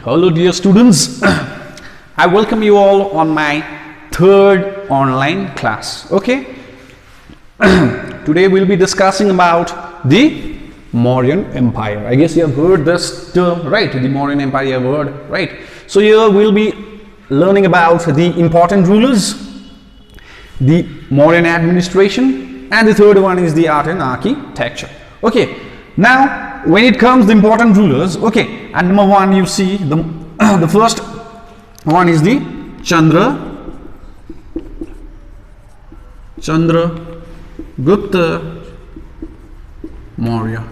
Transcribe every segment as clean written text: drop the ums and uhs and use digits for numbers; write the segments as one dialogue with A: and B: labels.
A: Hello dear students, I welcome you all on my third online class. Okay, today we'll be discussing about the Mauryan Empire. I guess you have heard this term, right? The Mauryan Empire word, right? So here we'll be learning about the important rulers, the Mauryan administration, and the third one is the art and architecture. Okay, now when it comes to important rulers, okay, and number one, you see the first one is the Chandragupta Maurya.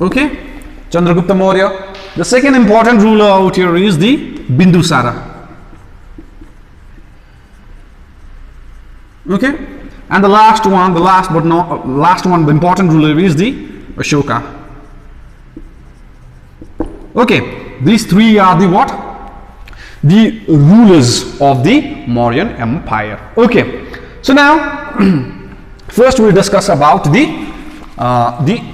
A: Okay, Chandragupta Maurya. The second important ruler out here is the Bindusara. Okay, and the last one, the important ruler is the Ashoka. Okay, these three are the what? The rulers of the Mauryan Empire. Okay, so now first we'll discuss about the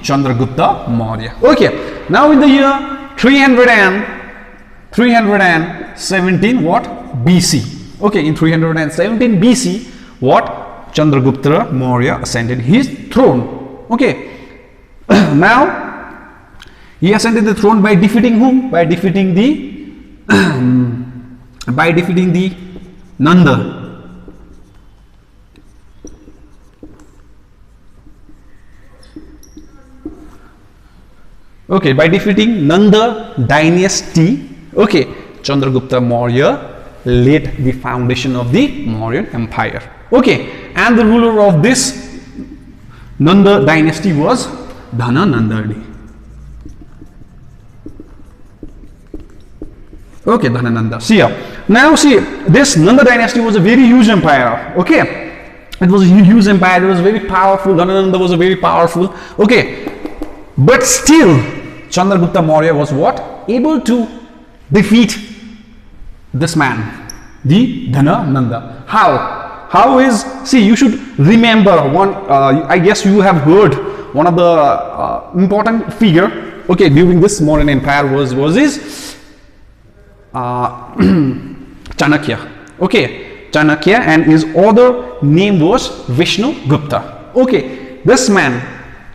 A: Chandragupta Maurya. Okay, now in the year 317 what? BC. Okay, in 317 BC, what? Chandragupta Maurya ascended his throne. Okay, now he ascended the throne by defeating whom? By defeating the Nanda. Okay, by defeating Nanda dynasty. Okay, Chandragupta Maurya laid the foundation of the Mauryan Empire. Okay, and the ruler of this Nanda dynasty was Dhananandani. Okay, Dhanananda. See here. Now see, this Nanda dynasty was a very huge empire. Okay, it was a huge empire. It was very powerful. Dhanananda was a very powerful. Okay, but still, Chandragupta Maurya was what? Able to defeat this man, the Dhanananda. How is? See, you should remember one. I guess you have heard one of the important figure. Okay, during this Mauryan Empire was his. Chanakya. Okay, Chanakya, and his other name was Vishnu Gupta. Okay, this man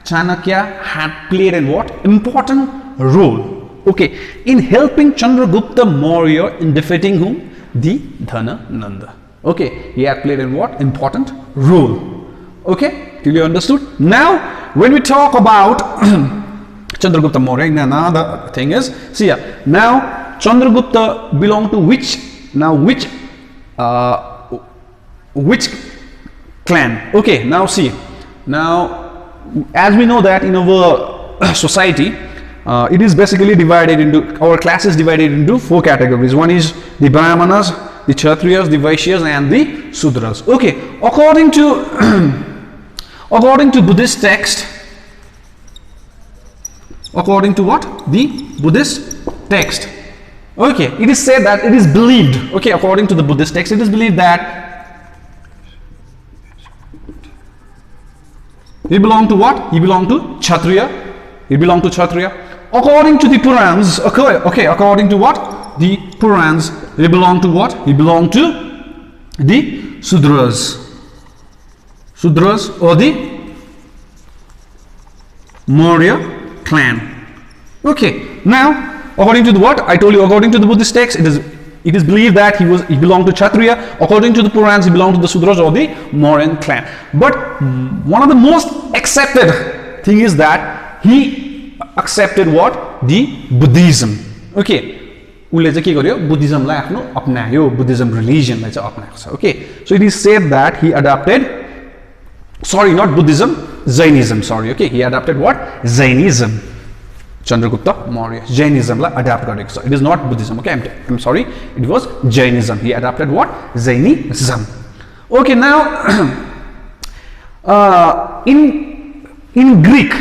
A: Chanakya had played a what? Important role. Okay, in helping Chandragupta Maurya in defeating whom? The Dhanananda. Okay, he had played a what? Important role. Okay, till you understood? Now, when we talk about Chandragupta Maurya, another thing is, see here, now Chandragupta belonged to which? Now which clan? Okay, now see, now as we know that in our society, it is basically divided into, our class is divided into four categories. One is the Brahmanas, the Kshatriyas, the Vaishyas, and the Sudras. Okay, according to Buddhist text, according to what? The Buddhist text. Okay, it is said that, it is believed, okay, according to the Buddhist text, it is believed that he belonged to what? He belonged to Kshatriya. He belonged to Kshatriya. According to the Purans, okay, according to what? The Purans, he belonged to what? He belonged to the Sudras. Sudras, or the Maurya clan. Okay, now according to the what? I told you, according to the Buddhist text, it is believed that he belonged to Kshatriya. According to the Purans, he belonged to the Sudras or the Mauryan clan. But one of the most accepted thing is that he accepted what? The Buddhism. Okay, Buddhism Buddhism religion. Okay, so it is said that he adopted, sorry, not Buddhism, Jainism, sorry. Okay, he adopted what? Jainism. Chandragupta Maurya, Jainism la adapt gareko. So it is not Buddhism. Okay, I'm sorry, it was Jainism. He adopted what? Jainism. Okay, now in Greek,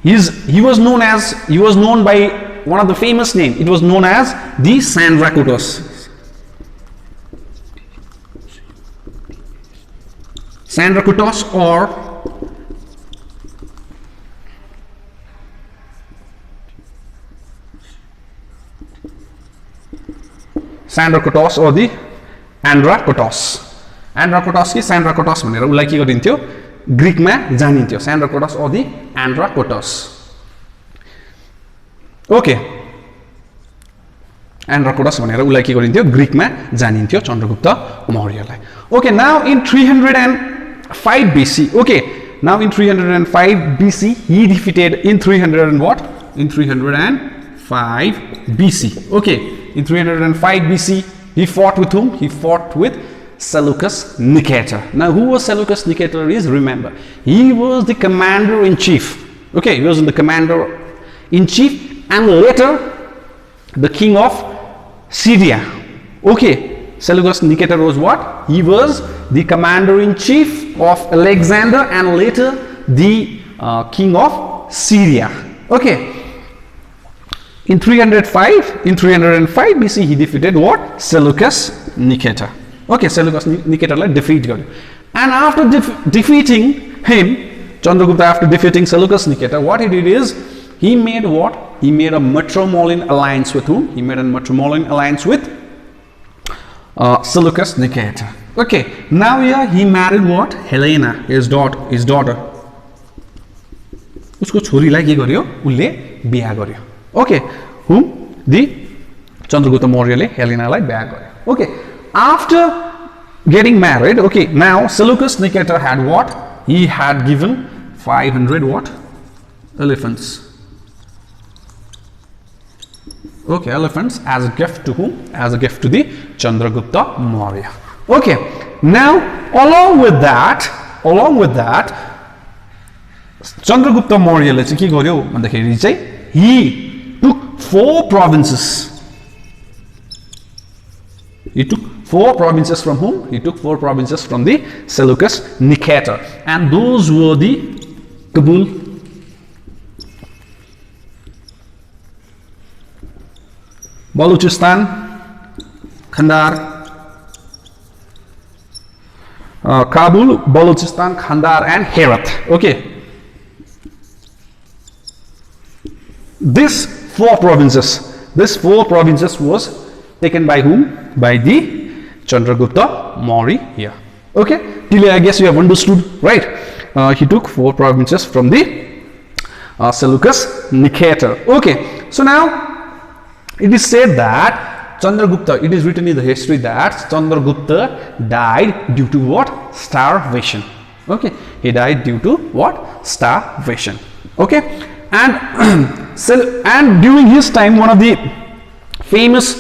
A: he was known by one of the famous name. It was known as the Sandrakutos. Sandrakutos or Sandracotos or the Andracotos. Andracotos कि Sandracotos भनेर उलाई के गरिन्थ्यो ग्रीकमा जानिन्थ्यो Sandracotos or the Andracotos. Okay. Andracotos भनेर उलाई के गरिन्थ्यो ग्रीकमा जानिन्थ्यो Chandragupta मौर्यलाई. Okay, now in 305 BC. Okay, now in 305 BC he defeated in 300 and what? In 305 BC. Okay, in 305 BC he fought with whom? He fought with Seleucus Nicator. Now who was Seleucus Nicator is, remember, he was the commander-in-chief. Okay, he was the commander-in-chief and later the king of Syria. Okay, Seleucus Nicator was what? He was the commander-in-chief of Alexander and later the king of Syria. Okay, in 305 BC he defeated what? Seleucus Nicator. Okay, Seleucus Nicator like defeat God. And after defeating him, Chandragupta, after defeating Seleucus Nicator, what he did is he made what? He made a matrimonial alliance with whom? He made a matrimonial alliance with Seleucus Nicator. Okay, now here he married what? Helena, his daughter. Usko छोरीलाई के गर्यो? उले बिहा गर्यो. Okay, whom? The Chandragupta Mauryaले Helenaलाई बिहा गर्यो. Okay, after getting married, okay, now Seleucus Nicator had what? He had given 500 what? Elephants. Okay, elephants as a gift to whom? As a gift to the Chandragupta Maurya. Okay, now along with that, Chandragupta Maurya le चाहिँ के गर्यो भन्दाखेरि चाहिँ he took 4 provinces. He took 4 provinces from whom? He took 4 provinces from the Seleucus Nicator, and those were the Kabul, Baluchistan, Kandar, Kabul, Baluchistan, Kandar, and Herat. Okay, This four provinces was taken by whom? By the Chandragupta Maurya. Okay, till I guess you have understood, right? He took 4 provinces from the Seleucus Nicator. Okay, so now it is said that Chandragupta, it is written in the history that Chandragupta died due to what? Starvation. Okay, he died due to what? Starvation. Okay, and and during his time, one of the famous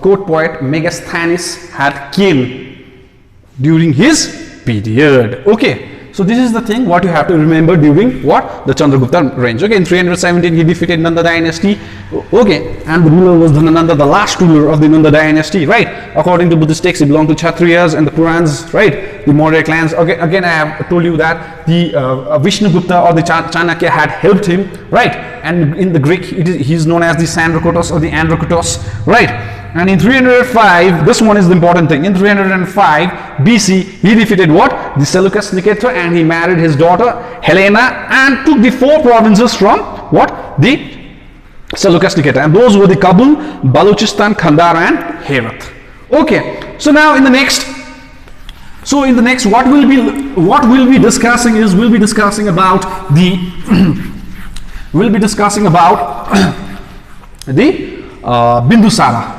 A: court poet Megasthenes had killed during his period. Okay, so this is the thing what you have to remember during what? The Chandragupta reign. Okay, in 317 he defeated Nanda dynasty. Okay, and the ruler was Dhanananda, the last ruler of the Nanda dynasty, right? According to Buddhist texts, he belonged to Kshatriyas, and the Purans, right? The Maurya clans. Okay, again I have told you that the Vishnugupta or the Chanakya had helped him, right? And in the Greek, he is known as the Sandracotos or the Andracotos, right? And in 305, this one is the important thing. In 305 BC, he defeated what? The Seleucus Nicator, and he married his daughter Helena and took the 4 provinces from what? The Seleucus Nicator, and those were the Kabul, Baluchistan, Kandar, and Herat. Okay, so now in the next, what we'll be discussing is we'll be discussing about the Bindusara.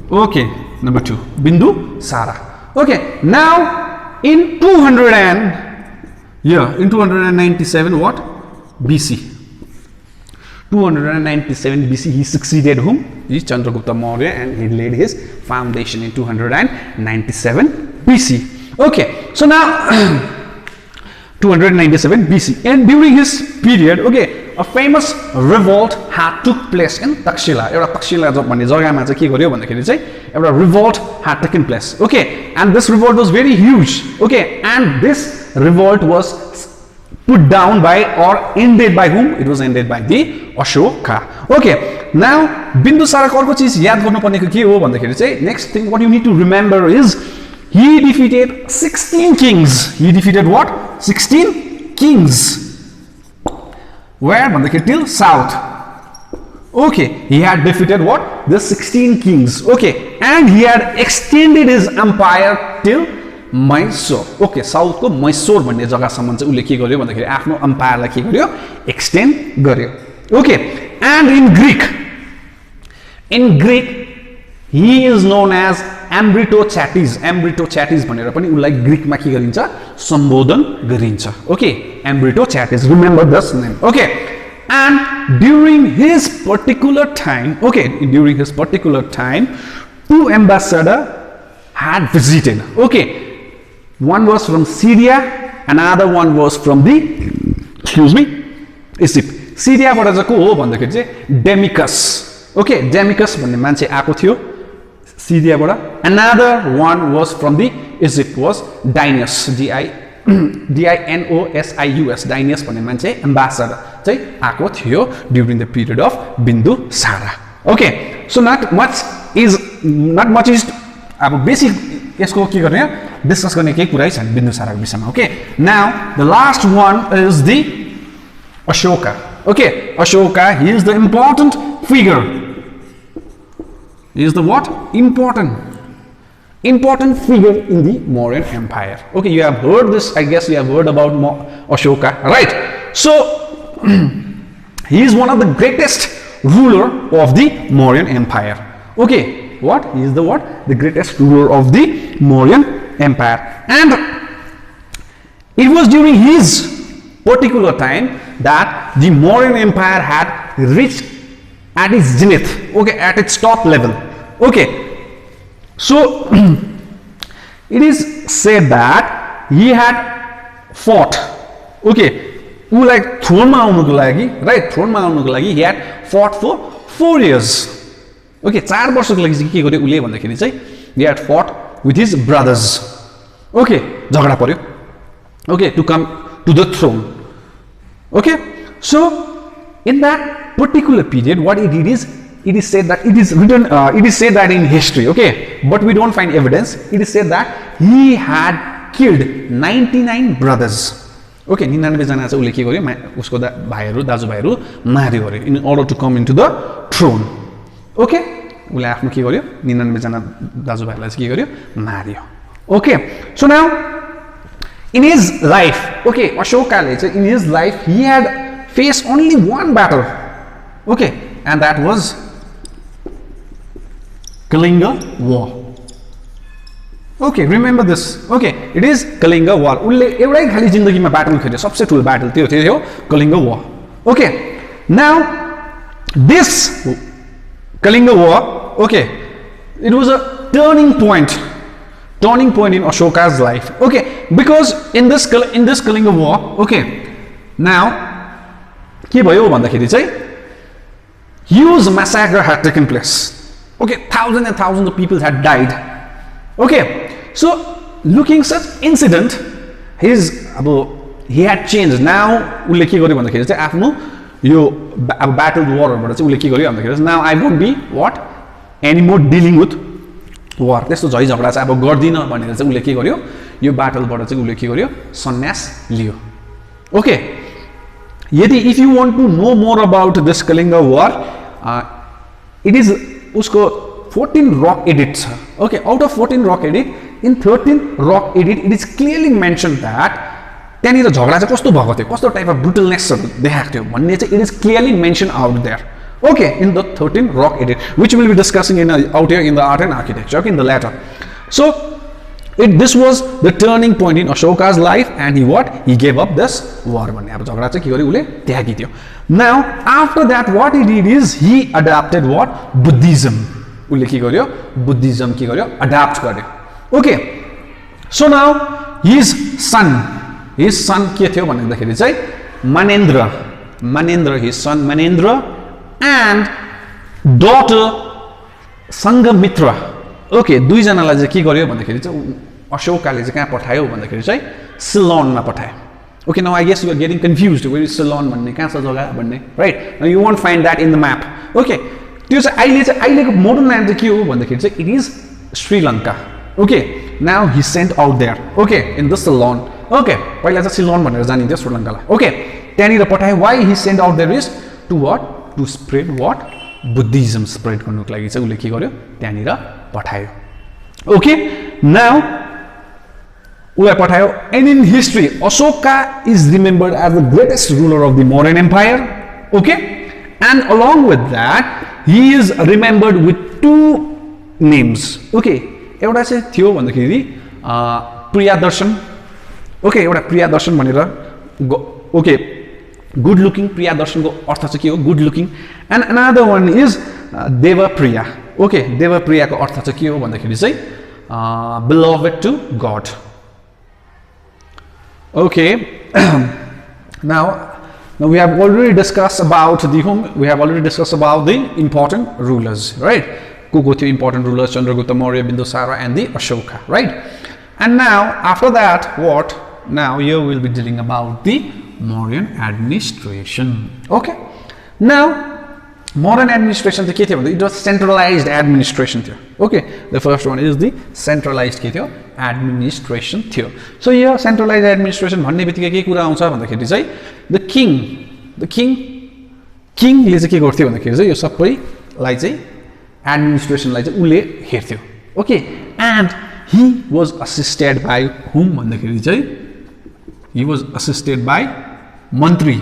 A: Okay, number 2, Bindusara. Okay, now in 297 what? BC. 297 BC he succeeded whom? He Chandragupta Maurya, and he laid his foundation in 297 BC. Okay, so now 297 BC, and during his period, okay, a famous revolt had took place in Takshila. एउटा तक्षशिला भन्ने जग्गामा चाहिँ के गर्यो भन्दाखेरि चाहिँ एउटा revolt had taken place. Okay, and this revolt was very huge. Okay, and this revolt was put down by or ended by whom? It was ended by the Ashoka. Okay, now Bindusara को अर्को चीज याद गर्नुपर्नेको के हो भन्दाखेरि चाहिँ next thing what you need to remember is he defeated 16 kings. He defeated what? 16 kings. Where? Till south. Okay, he had defeated what? The 16 kings. Okay, and he had extended his empire till Mysore. Okay, South को Mysore भन्ने जग्गासम्म चाहिँ उले के गर्यो भन्दाखेरि आफ्नो एम्पायरलाई के गर्यो? एक्सटेन्ड गर्यो. Okay, and in Greek, he is known as Ambritochatis. Ambritochatis भनेर पनि उलाई ग्रीकमा के गरिन्छ? सम्बोधन गरिन्छ. Okay, Ambritochatis. Remember this name. Okay. And during his particular time, two ambassadors had visited. Okay, one was from Syria, another one was from the, Egypt. Syria बाट चाहिँ को हो भन्दाखेरि चाहिँ Demicus. Okay, Demicus भन्ने मान्छे आएको थियो सिरियाबाट. Another one was from the Egypt was Dionysius, Dionysius, Dionysius भन्ने मान्छे एम्बेसडर चाहिँ आएको थियो during the period of Bindusara. Okay, so not much is अब बेसिक यसको के गर्ने डिस्कस गर्ने केही कुरै छैन बिन्दुसाराको विषयमा. Okay, now the last one is the Ashoka. Okay, Ashoka, he is the important figure. He is the what? Important figure in the Mauryan Empire. Okay, you have heard this. I guess you have heard about Ashoka, right? So he is one of the greatest ruler of the Mauryan Empire. Okay, what? He is the what? The greatest ruler of the Mauryan Empire. And it was during his particular time that the Mauryan Empire had reached at its zenith. Okay, at its top level. Okay. So it is said that he had fought. Okay, like throne ma aunu ko lagi, right? Throne ma aunu ko lagi he had fought for 4 years. Okay, 4 वर्षको लागि चाहिँ के गर्यो उले भन्दाखेरि चाहिँ he had fought with his brothers. Okay, झगडा पर्यो. Okay, to come to the throne. Okay, so in that particular period, what he did is, it is said that it is written, it is said that in history, okay, but we don't find evidence. It is said that he had killed 99 brothers. Okay, 99 जना चाहिँ उले के गर्यो उसको भाइहरु दाजुभाइहरु मार्यो अरे in order to come into the throne. Okay, उले आफ्नो के गर्यो 99 जना दाजुभाइलाई चाहिँ के गर्यो मार्यो. Okay, so now in his life, okay, Ashokale चाहिँ in his life he had faced only one battle. Okay, and that was Kalinga War. Okay, remember this. Okay, it is Kalinga War. उनले एउटै खाली जिन्दगीमा battle खेल्यो, सबसे ठुलो battle त्यो थियो Kalinga War. Okay, now this Kalinga War, okay, it was a turning point in Ashoka's life. Okay, because in this Kalinga War, okay, now के भयो भन्दाखेरि चाहिँ huge massacre had taken place. Okay, thousands and thousands of people had died. Okay, so looking such incident, he had changed. Now उले के गर्यो भन्दाखेरि चाहिँ आफ्नो यो battle warबाट चाहिँ उले के गर्यो भन्दाखेरि now I won't be what anymore dealing with war. त्यस्तो झै झगडा चाहिँ अब गर्दिन भनेर चाहिँ उले के गर्यो यो battle-बाट चाहिँ उले के गर्यो सन्यास लियो. Okay, यदि if you want to know more about this Kalinga War, it is उसको 14 rock edits. Okay, out of 14 rock edit, in 13 rock edit, it is clearly mentioned that त्यहाँनिर झगडा चाहिँ कस्तो भएको थियो, कस्तो टाइप अफ ब्रुटलनेसहरु देखाएको थियो भन्ने चाहिँ it is clearly mentioned out there. Okay, in the 13 rock edit, which we will be discussing out here in the art and architecture, okay, in the latter. So this was the turning point in Ashoka's life, and he gave up this war. अब झगडा चाहिँ के गर्यो उले त्यागिदियो. Now after that what he did is he adapted what? Buddhism. उले के गर्यो Buddhism के गर्यो adapt गर्यो. Okay, so now his son के थियो भन्दाखेरि चाहिँ Manendra, his son Manendra and daughter Sanghamitra. Okay, दुई जनालाई चाहिँ के गर्यो भन्दाखेरि चाहिँ अशोकाले चाहिँ कहाँ पठायो भन्दाखेरि चाहिँ सिलोनमा पठायो. Okay, now I guess you are getting confused. Where is Ceylon भन्ने कहाँ छ जग्गा भन्ने, right? Now you won't find that in the map. Okay, त्यो चाहिँ अहिलेको मोडर्न ल्यान्ड चाहिँ के हो भन्दाखेरि चाहिँ it is Sri Lanka. Okay, now he sent out there. Okay, in the Ceylon. Okay, पहिला चाहिँ सिलोन भनेर जानिन्थ्यो श्रीलङ्कालाई. Okay, त्यहाँनिर पठायो. Why he sent out there is to what? To spread what? Buddhism spread गर्नुको लागि चाहिँ उसले के गर्यो त्यहाँनिर पठायो ओके नाउ उसलाई पठायो and in history Ashoka is remembered as the greatest ruler of the Mauryan empire okay and along with that he is remembered with 2 names okay एउटा चाहिँ थियो भन्दाखेरि प्रियादर्शन ओके एउटा प्रियादर्शन भनेर ओके गुड लुकिङ प्रियादर्शनको अर्थ चाहिँ के हो good looking and another one is Devapriya okay देवप्रियाको अर्थ चाहिँ के हो भन्दाखेरि चाहिँ beloved to god okay now we have already discussed about the important rulers right who the important rulers Chandragupta Maurya Bindusara and the Ashoka right and now after that what now here we'll be dealing about the Mauryan administration okay now Mauryan administration the ke it was centralized administration थियो okay the first one is the centralized के थियो administration थियो so here centralized administration भन्ने बित्तिकै के कुरा आउँछ भन्दाखेरि चाहिँ the king ले चाहिँ के गर्थ्यो भन्दाखेरि चाहिँ यो सबैलाई चाहिँ administrationलाई चाहिँ उले हेर्थ्यो okay and he was assisted by whom भन्दाखेरि चाहिँ he was assisted by Mantri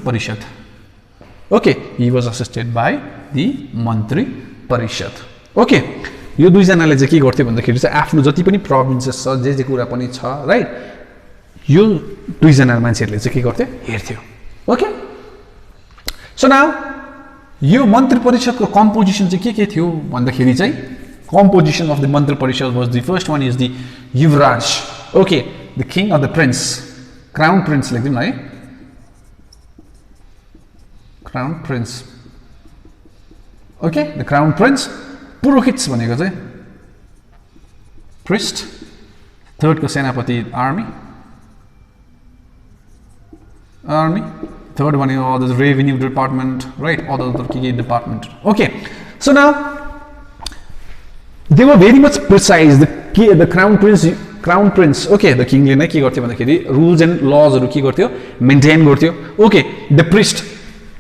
A: Parishad. Okay, he was assisted by the Mantri Parishad. Okay, यो दुईजनाले चाहिँ के गर्थ्यो भन्दाखेरि चाहिँ आफ्नो जति पनि प्रोभिन्सेस छ जे कुरा पनि छ राइट यो दुईजना मान्छेहरूले चाहिँ के गर्थ्यो हेर्थ्यो ओके सो नाउ यो मन्त्री परिषदको कम्पोजिसन चाहिँ के थियो भन्दाखेरि चाहिँ composition of the Mantri Parishad was the first one is the Yuvraj okay the king of the prince crown prince लेख्दिउँ है Crown Prince. Okay, the Crown Prince. Purohits भनेको चाहिँ priest. Third को सेनापति army. Third one is all the revenue department, right? All the department. Okay, so now they were very much precise. The Crown Prince. Okay, the king ले नै के गर्थ्यो भन्दाखेरि rules and laws हरू के गर्थ्यो maintain गर्थ्यो. Okay, the priest.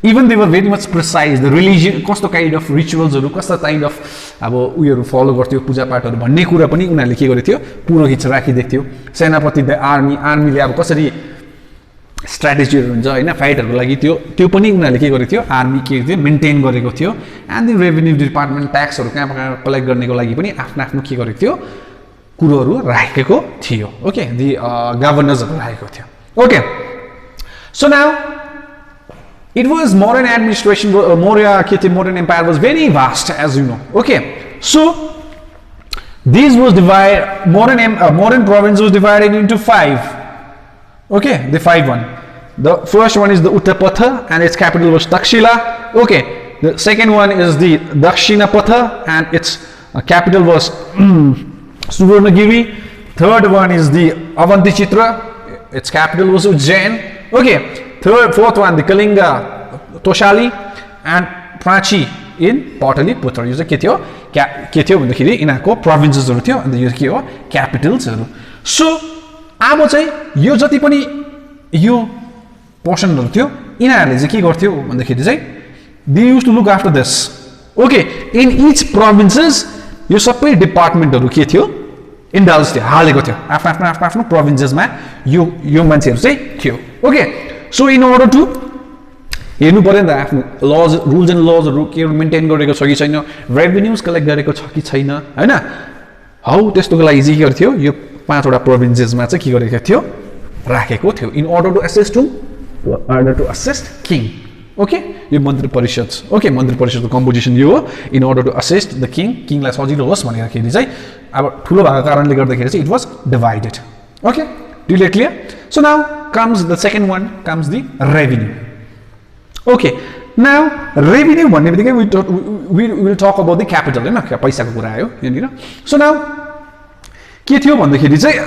A: Even they were very much precise the religion कस्तो kind of rituals हरू कस्तो kind of अब उयोहरू फलो गर्थ्यो पूजा पाठहरू भन्ने कुरा पनि उनीहरूले के गरेथ्यो पुरोहित राखिदिएको थियो सेनापति द आर्मीले अब कसरी स्ट्र्याटेजीहरू हुन्छ हैन फाइटहरुको लागि त्यो पनि उनीहरूले के गरेको थियो आर्मी के थियो मेन्टेन गरेको थियो एन्ड द रेभेन्यू डिपार्टमेन्ट ट्याक्सहरू कहाँ कलेक्ट गर्नेको लागि पनि आफ्नो के गरेको थियो कुरोहरू राखेको थियो ओके द गभर्नर्सहरू राखेको थियो okay so now it was Mauryan administration Mauryan Empire was very vast as you know okay so these was divided Mauryan province was divided into 5 okay the 5 one the first one is the Uttarpatha and its capital was Takshila okay the second one is the Dakshinapatha and its capital was Suvarnagiri third one is the Avantichitra its capital was Ujjain okay fourth one the Kalinga Toshali and Prachi in Pataliputra यो चाहिँ के थियो भन्दाखेरि यिनीहरुको प्रोभिन्सेसहरु थियो अनि यो के हो क्यापिटल्सहरु सो अब चाहिँ यो जति पनि यो पोर्सनहरु थियो यिनीहरुले चाहिँ के गर्थ्यो भन्दाखेरि चाहिँ they use to look after this okay in each provinces यो सबै डिपार्टमेन्टहरु के थियो इन्डल्ज थियो हालेको थियो आफ्नो प्रोभिन्सेसमा यो मान्छेहरु चाहिँ थियो okay so in order to हेर्नु पर्यो नि त आफ्नो लज रुल्स एन्ड लजहरु के मेन्टेन गरेको छ कि छैन रेभेन्यूज कलेक्ट गरेको छ कि छैन हैन हौ त्यस्तोको लागि चाहिँ के गर्थ्यो यो 5 वटा प्रोभिन्सेसमा चाहिँ के गरेको थियो राखेको थियो in order to assist king okay यो मन्त्री परिषद ओके मन्त्री परिषदको कम्पोजिसन यो हो in order to assist the किङलाई सजिलो होस् भनेर चाहिँ अब ठुलो भएको कारणले गर्दाखेरि चाहिँ it was divided okay do you clear so now comes the second one comes the revenue okay now revenue भन्ने बित्तिकै we will talk about the capital हैन पैसाको कुरा आयो यहाँनिर so now के थियो भन्दाखेरि चाहिँ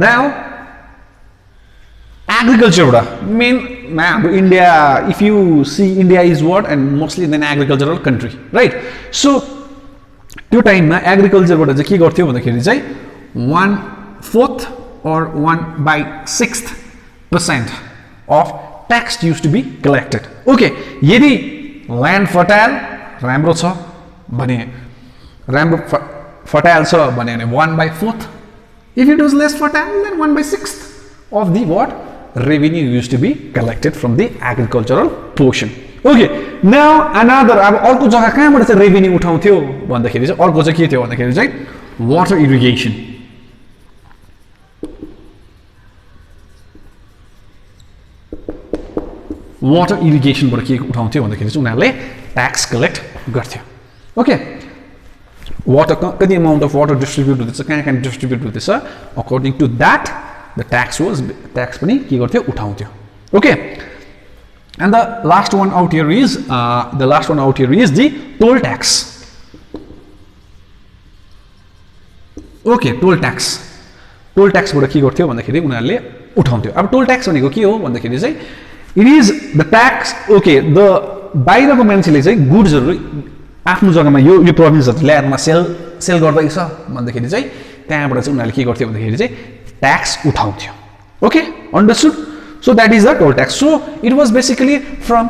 A: now agriculture एउटा मेन हाम्रो India if you see India is what and mostly an agricultural country right so त्यो टाइममा एग्रिकल्चरबाट चाहिँ के गर्थ्यो भन्दाखेरि चाहिँ 1/4 or 1/6% of tax used to be collected. Okay, यदि land fertile राम्रो छ भने राम्रो fertile छ भने 1/4. If it was less fertile, then 1/6 of the what revenue used to be collected from the agricultural portion. Okay, now another अब अर्को जग्गा कहाँबाट चाहिँ revenue उठाउँथ्यो भन्दाखेरि चाहिँ अर्को चाहिँ के थियो भन्दाखेरि चाहिँ water irrigation. Water irrigation बाट के उठाउँथ्यो भन्दाखेरि चाहिँ उनीहरूले tax collect गर्थ्यो. Okay, water कति amount of water distribute हुँदैछ कहाँ कहाँ distribute हुँदैछ according to that the tax पनि के गर्थ्यो उठाउँथ्यो. Okay, and the last one out here is the toll tax. Okay, toll tax बाट के गर्थ्यो भन्दाखेरि उनीहरूले उठाउँथ्यो. अब toll tax भनेको के हो भन्दाखेरि चाहिँ it is the tax. Okay, the बाहिरको मान्छेले चाहिँ गुड्सहरु आफ्नो जग्गामा यो प्रोभिन्सहरु ल्यान्डमा सेल गर्दैछ भन्दाखेरि चाहिँ त्यहाँबाट चाहिँ उनीहरूले के गर्थ्यो भन्दाखेरि चाहिँ tax उठाउँथ्यो. Okay, understood? So that is the toll tax. So it was basically from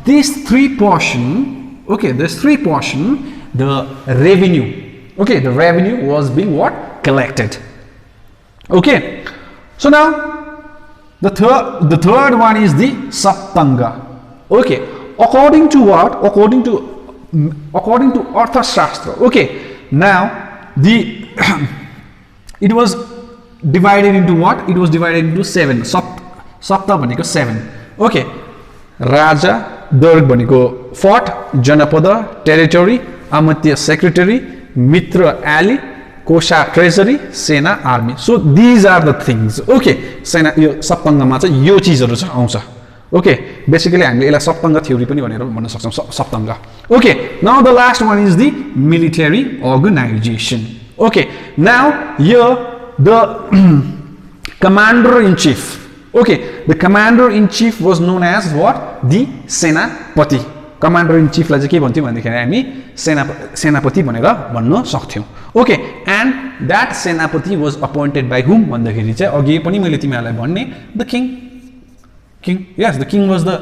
A: these three portion. Okay, this three portion the revenue. Okay, the revenue was being what collected. Okay, so now the third one is the saptanga. Okay, according to what? According to Arthashastra. Okay, now the it was divided into what? It was divided into 7. Sapta bhaneko 7. Okay, Raja, Durg bhaneko fort, Janapada territory, Amatya secretary, Mitra alley, Kosha treasury, Sena army. So these are the things. Okay, Sena yo saptanga ma cha yo chizharu cha aउँछ. Okay, basically हामीले यसलाई सप्तंग theory पनि भनेर भन्न सक्छौं सप्तंग. Okay, now the last one is the military organization. Okay, now here the commander in chief. Okay, the commander in chief was known as what? The Senapati. Commander in chief लाई चाहिँ के भन्थ्यौ भन्दाखेरि हामी सेनापति भनेर भन्न सक्थ्यौ. Okay, and that Senapati was appointed by whom भन्दाखेरि चाहिँ अघि पनि मैले तिमीहरुलाई भन्ने the king. Yes, the king was the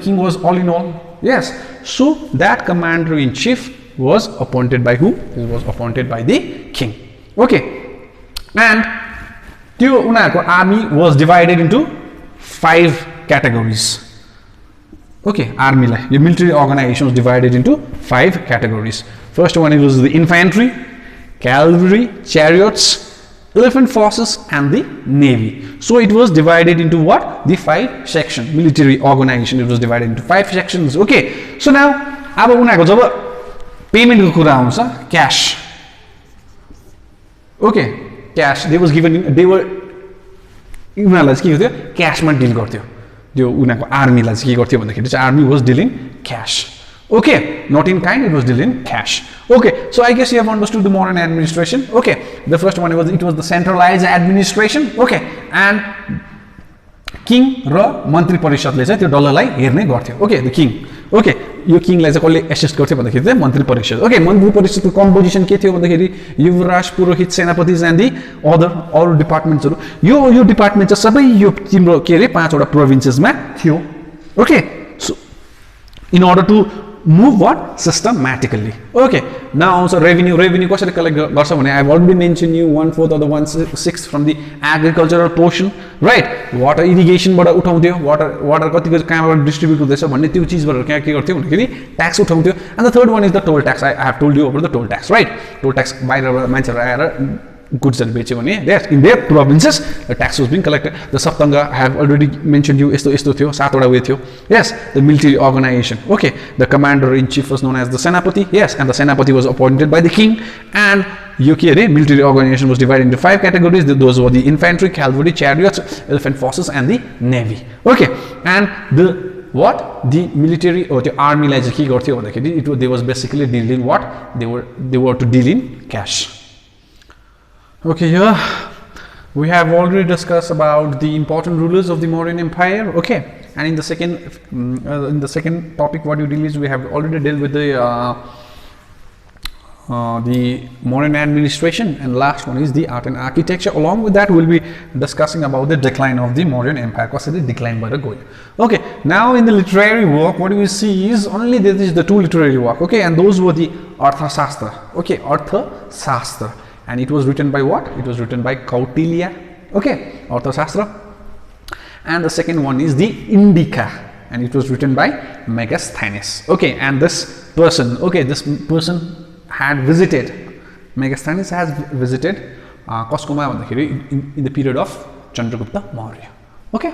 A: king was all in all. Yes, so that commander in chief was appointed by whom? He was appointed by the king. Okay, and त्यो उनीहरुको army was divided into 5 categories. Okay, army lie yo military organization was divided into 5 categories. First one was the infantry, cavalry, chariots, elephant forces and the navy. So it was divided into what? The 5 sections. Military organization, it was divided into 5 sections. Okay, so now अब उनीहरुको जब payment को कुरा आउँछ cash. Okay, cash they were उनीहरुलाई के गर्थ्यो cash मा deal गर्थ्यो. जो उनीहरुको army लाई के गर्थ्यो भन्दाखेरि चाहिँ army was dealing cash. Okay, not in kind, it was dealing cash. Okay, so I guess you have understood the modern administration. Okay, the first one was it was the centralized administration. Okay, and king र मन्त्री परिषदले चाहिँ त्यो डलरलाई हेर्ने गर्थ्यो. Okay, the king. Okay, यो किङलाई चाहिँ कसले assist गर्थ्यो भन्दाखेरि चाहिँ मन्त्री परिषद. Okay, मन्त्री परिषदको कम्पोजिसन के थियो भन्दाखेरि Yuvraj, Purohit, Senapati and the other डिपार्टमेन्ट्सहरु. यो डिपार्टमेन्ट चाहिँ सबै यो तिम्रो के रे 5 वटा प्रोभिन्सेसमा थियो. Okay, so in order to move what? Systematically. Okay, now also revenue कसरी कलेक्ट गर्छ भने I have already mentioned you 1/4 or the 1/6 from the agricultural portion, right? Water irrigation बाट उठाउँथ्यो, water कतिको कहाँबाट डिस्ट्रिब्युट हुँदैछ भन्ने त्यो चीजबाट के गर्थ्यो भन्दाखेरि tax उठाउँथ्यो. And the third one is the toll tax. I have told you about the toll tax, right? Toll tax बाहिरबाट मान्छेहरु आएर goods and बेच्यो भने in their provinces the tax was being collected. The saptanga I have already mentioned you यस्तो थियो 7 वटा वे थियो. Yes, the military organization. Okay, the commander in chief was known as the senapati. Yes, and the senapati was appointed by the king. And यो के रे military organization was divided into 5 categories. Those were the infantry, cavalry, chariots, elephant forces and the navy. Okay, and the what? The military or the army लाई चाहिँ के गर्थ्यो भन्दाखेरि they was basically dealing what? They were to deal in cash. Okay, here we have already discussed about the important rulers of the Mauryan Empire. Okay, and in the second topic, what you deal is we have already dealt with the the modern administration, and last one is the art and architecture. Along with that, we'll be discussing about the decline of the modern empire. कसरी decline भएर गयो. Okay, now in the literary work, what we see is only there is the two literary work. Okay, and those were the Arthashastra. Okay, Arthashastra, and it was written by what? It was written by Kautilya. Okay, Arthashastra, and the second one is the Indica, and it was written by Megasthenes. Okay, and this person, had visited, Megasthenes has visited Koskoma in the period of Chandragupta Maurya. Okay,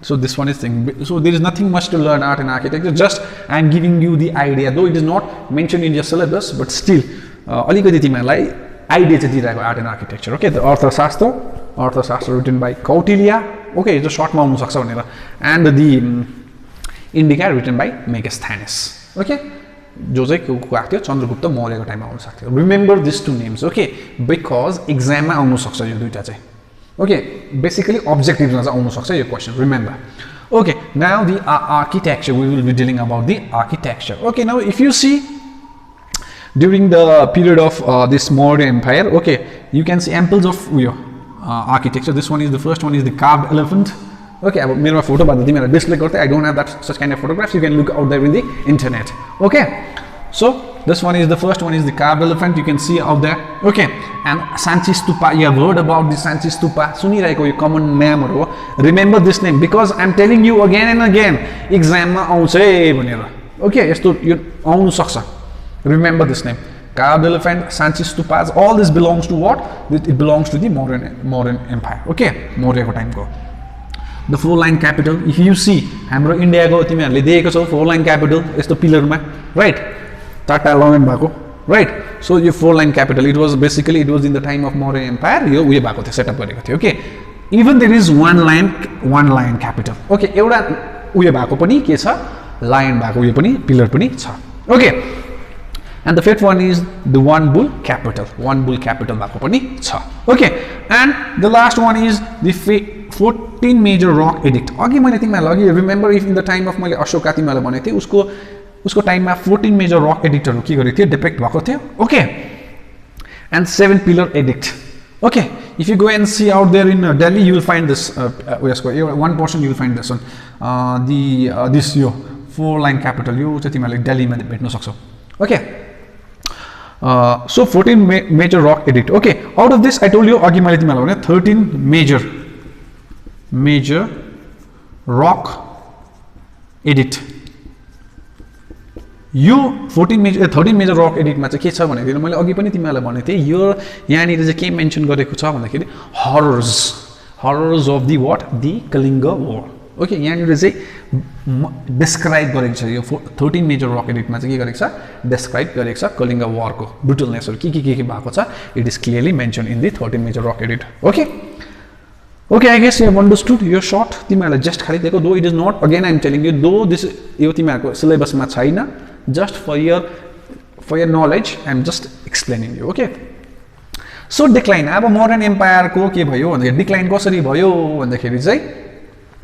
A: so this one is thing. So there is nothing much to learn art and architecture. Just I am giving you the idea, though it is not mentioned in your syllabus, but still, alikati timarलाई idea चाहिँ दिइरहेको art and architecture. Okay, the Arthashastra written by Kautilya. Okay, it's a short माउनु सक्छ भनेर, and the Indica written by Megasthenes. Okay, जो चाहिँ को आएको थियो चन्द्रगुप्त मौर्यको टाइममा आउन सक्थ्यो. Remember these two names, okay, because exam मा आउन सक्छ यो दुईटा चाहिँ. Okay, basically objectives मा चाहिँ आउन सक्छ यो question. Remember. Okay, now the architecture, we will be dealing about the architecture. Okay, now if you see during the period of this Maurya Empire, okay, you can see amples of architecture. This one is the first one is the carved elephant. Okay, अब मेरोमा photo भन्दा तिमीहरुले display गर्दै, I don't have that such kind of photographs. You can look out there in the internet. Okay, so this one is the first one is the carved elephant. You can see out there. Okay, and Sanchi Stupa. You have heard about the Sanchi Stupa. सुनिरहेको यो common name हो. Remember this name because I'm telling you again and again. Exam मा आउँछ है भनेर. Okay, यस्तो यो आउन सक्छ. Remember this name. Carved elephant, Sanchi Stupas. All this belongs to what? It belongs to the modern empire. Okay, Maurya को time को. The four-line capital, if you see, हाम्रो इन्डियाको तिमीहरूले देखेको छौ four-line capital यस्तो पिलरमा, right? चारटा लाइन भएको, right? So yo four-line capital, it was in the time of Maurya Empire. यो उयो भएको थियो, सेटअप गरेको थियो. Okay, even there is one line capital. Okay, एउटा उयो भएको पनि के छ, lion भएको उयो पनि पिलर पनि छ. Okay, and the fifth one is the one bull capital भएको पनि छ. Okay, and the last one is the 14 major rock edict. अघि मैले तिमीलाई लगे remember if in the time of मैले अशोका तिमीलाई भनेको थिए उसको टाइममा 14 major rock edictहरु के गरेको थियो, डिपेक्ट भएको थियो. Okay, and 7 pillar edict. Okay, if you go and see out there in Delhi, you will find this one portion you will find this one, this 4-line capital यो चाहिँ तिमीलाई दिल्लीमा भेट्न सक्छौ. Okay, so 14 major rock edict. Okay, out of this I told you अघि मैले तिमीलाई भने 13 major rock edict. यो 13 major rock edict मा चाहिँ के छ भनेदेखि मैले अघि पनि तिमीलाई भनेको थिए यो यहाँनिर चाहिँ के मेन्सन गरेको छ भन्दाखेरि horrors of the what, the Kalinga war. Okay, यहाँनिर चाहिँ डिस्क्राइब गरेको छ यो 13 major rock edict मा चाहिँ के गरेको छ, डिस्क्राइब गरेको छ कलिङ्गा war को ब्रुटलनेसहरु के भएको छ. It is clearly mentioned in the 13 major rock edict. Okay, I guess you have understood your short. तिमीहरुलाई just खाली दिएको, though it is not, again I am telling you, though this yo तिमीहरुको syllabus मा छैन, just for your knowledge I am just explaining you. Okay, so decline. अब modern empire को के भयो भन्दाखेरि decline कसरी भयो भन्दाखेरि चाहिँ,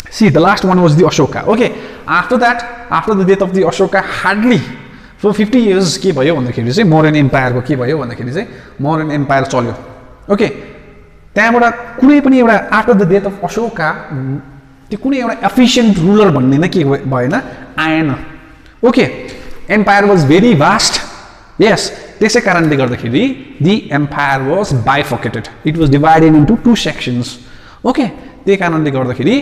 A: see the last one was the Ashoka. Okay, after that, after the death of the Ashoka, hardly for 50 years के भयो भन्दाखेरि चाहिँ modern empire को के भयो भन्दाखेरि चाहिँ modern empire चल्यो. Okay, त्यहाँबाट कुनै पनि एउटा after the death of Ashoka त्यो कुनै एउटा एफिशिएन्ट रुलर भन्ने नै के भएन, आएन. Okay, empire was very vast. Yes, त्यसै कारणले गर्दाखेरि the empire was bifurcated. It was divided into 2 sections. Okay, त्यही कारणले गर्दाखेरि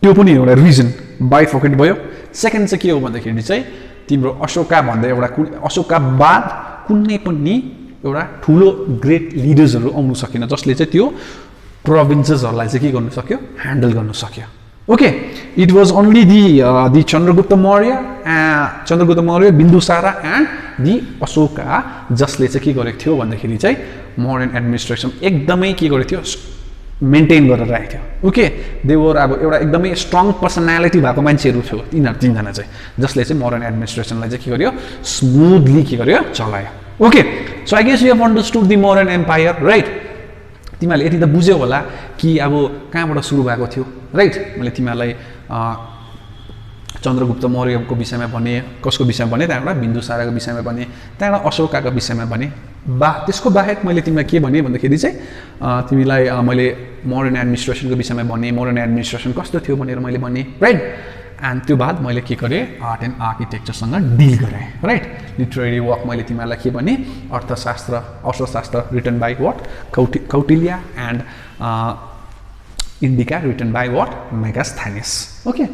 A: त्यो पनि एउटा रिजन बाइफर्केट भयो. सेकेन्ड चाहिँ के हो भन्दाखेरि चाहिँ तिम्रो अशोका भन्दा एउटा अशोका बाद कुनै पनि एउटा ठुलो ग्रेट लिडर्सहरु आउन सकेन जसले चाहिँ त्यो प्रोभिन्सेसहरुलाई चाहिँ के गर्न सक्यो, ह्यान्डल गर्न सक्यो. Okay, it was only the Chandragupta Maurya, Bindusara and the Ashoka जसले चाहिँ के गरेको थियो भन्दाखेरि चाहिँ मोडर्न एडमिनिस्ट्रेसन एकदमै के गरेको थियो, मेन्टेन गरेर राखेको थियो. ओके, दे वर अब एउटा एकदमै स्ट्रङ पर्सनालिटी भएको मान्छेहरु थियो तिनीहरु तीनजना चाहिँ, जसले चाहिँ मोडर्न एडमिनिस्ट्रेसनलाई चाहिँ के गर्यो, स्मुथली के गर्यो, चलायो. Okay, so I guess you have understood the modern empire, right? तिमीहरुले यति त बुझ्यौ होला कि अब कहाँबाट सुरु भएको थियो, right? मैले तिमीहरुलाई चन्द्रगुप्त मौर्यको विषयमा भने कसको विषयमा भने त्यहाँबाट बिन्दुसारको विषयमा भने त्यहाँबाट अशोकाको विषयमा भने त्यसको बाहेक मैले तिमीलाई के भने भन्दाखेरि चाहिँ तिमीलाई मैले मोडर्न एडमिनिस्ट्रेसनको विषयमा भने मोडर्न एडमिनिस्ट्रेसन कस्तो थियो भनेर मैले भने राइट एन्ड त्यो बाद मैले के गरेँ आर्ट एन्ड आर्किटेक्चरसँग डिल गरेँ राइट लिटरेरी वर्क मैले तिमीलाई के भने Arthashastra written by what Kautilya and Indica written by what Megasthenes okay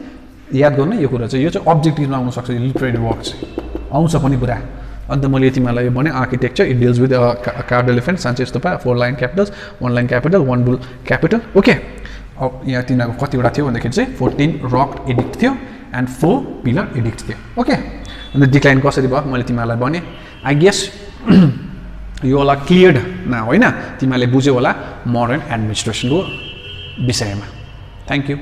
A: याद गर्नु यो कुरा चाहिँ यो चाहिँ अब्जेक्टिभमा आउन सक्छ लिटरेरी वर्क चाहिँ आउँछ पनि पुरा अन्त मैले तिमीलाई भने architecture it deals with card elephant Sanchi's stupa 4 lion capitals 1 lion capital 1 bull capital okay अब यहाँ तिनीहरूको कतिवटा थियो भन्दाखेरि चाहिँ 14 रक एडिक्ट थियो एन्ड 4 पिलर एडिक्ट थियो ओके अन्त डिक्लाइन कसरी भयो मैले तिमीलाई भने आई गेस यो होला क्लियर्ड न होइन तिमीले बुझ्यौ होला मोडर्न एडमिनिस्ट्रेसनको विषयमा थ्याङ्क यू